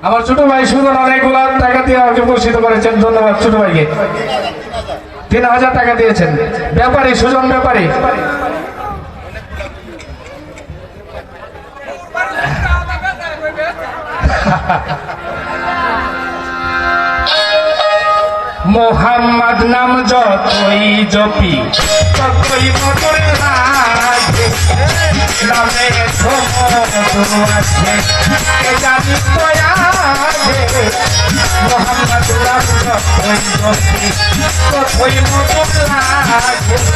আমার ছোট ভাই সুজন অনেকগুলো টাকা দিয়ে আমাকে পুরস্কৃত করেছেন, ধন্যবাদ ছোট ভাইকে। 3000 টাকা দিয়েছেন ব্যাপারী সুজন ব্যাপারী। মোহাম্মদ নাম যতই জপি ততই মধুর লাগে, নামে সমধু আছে কে জানি কয়াগে। মোহাম্মদ নাম যতই জপি ততই মধুর লাগে,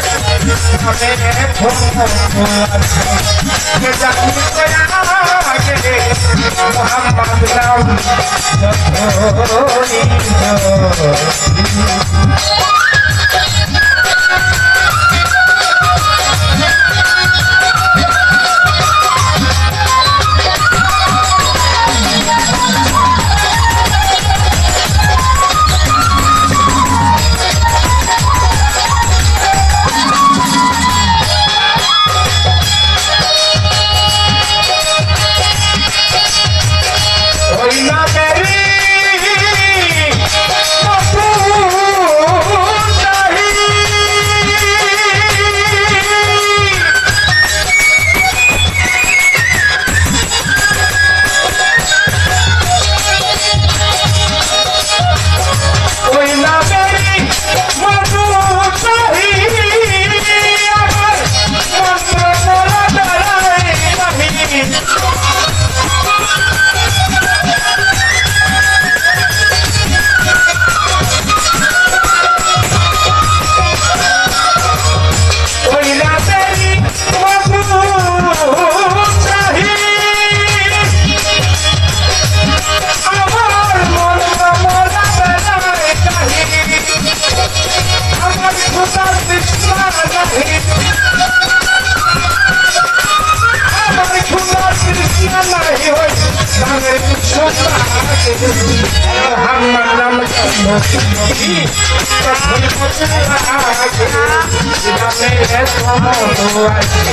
নামে সমধু আছে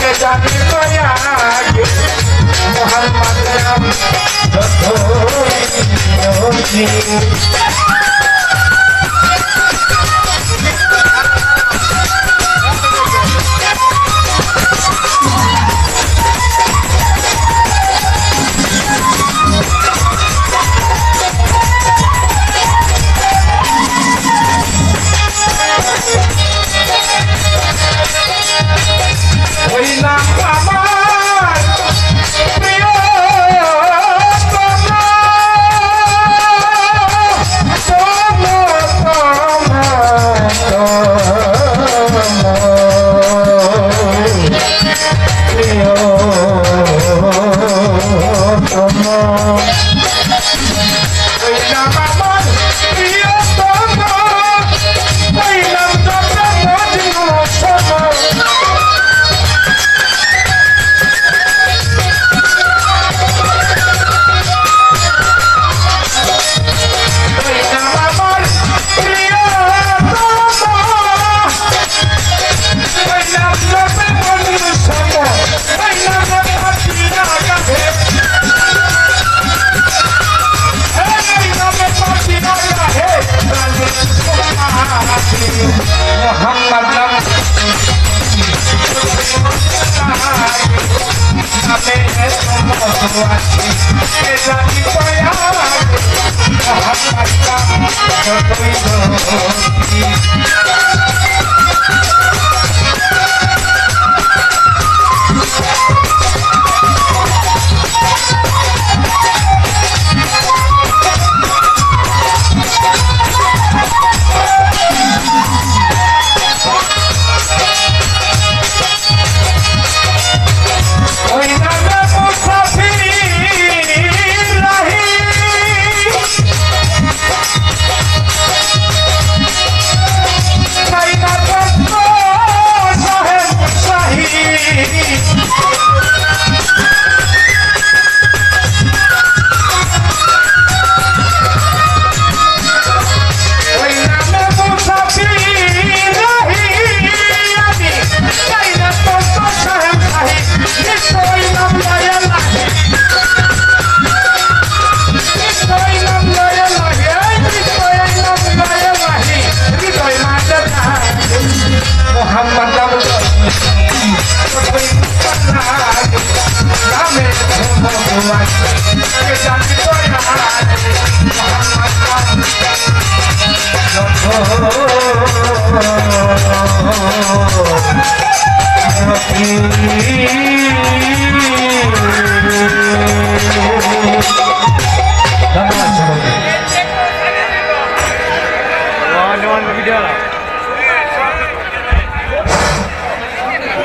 কে জানি কয়াগে। মোহাম্মদ নাম যতই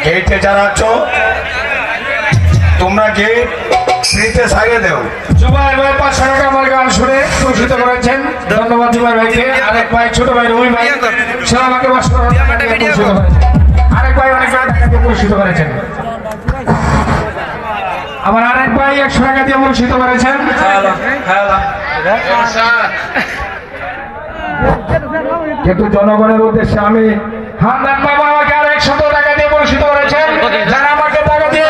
গেটে যারা আছো তোমরা গেট ফ্রিতে সারিয়ে দেও। জুবাইর ভাই 500 টাকা আমার গান শুনে পুরস্কৃত করেছেন, ধন্যবাদ জুবাইর ভাইকে। আরেক ভাই ছোট ভাই রবি ভাই সে আমাকে 500 টাকা দিয়ে পুরস্কৃত করেছেন। আরেক ভাই অনেক টাকা দিয়ে পুরস্কৃত করেছেন। আমার আরেক ভাই 100 টাকা দিয়ে পুরস্কৃত করেছেন। কিন্তু জনগণের উদ্দেশ্যে আমি হামদান বাবা আমাকে আর 100 টাকা দিয়ে পুরস্কৃত করেছেন। যারা আমাকে টাকা দিয়ে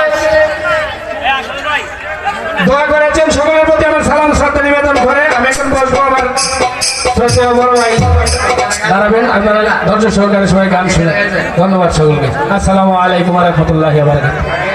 দোয়া করেছেন সকলের প্রতি আমার সালাম শ্রদ্ধা নিবেদন করে আমি এখন বলবো আমার শ্রদ্ধেয় বড় ভাই দাঁড়াবেন, আপনারা ধৈর্য সহকারে সবাই গান শুনে। ধন্যবাদ সকলকে। আসসালামু আলাইকুম ওয়া রাহমাতুল্লাহি ওয়া বারাকাতুহু।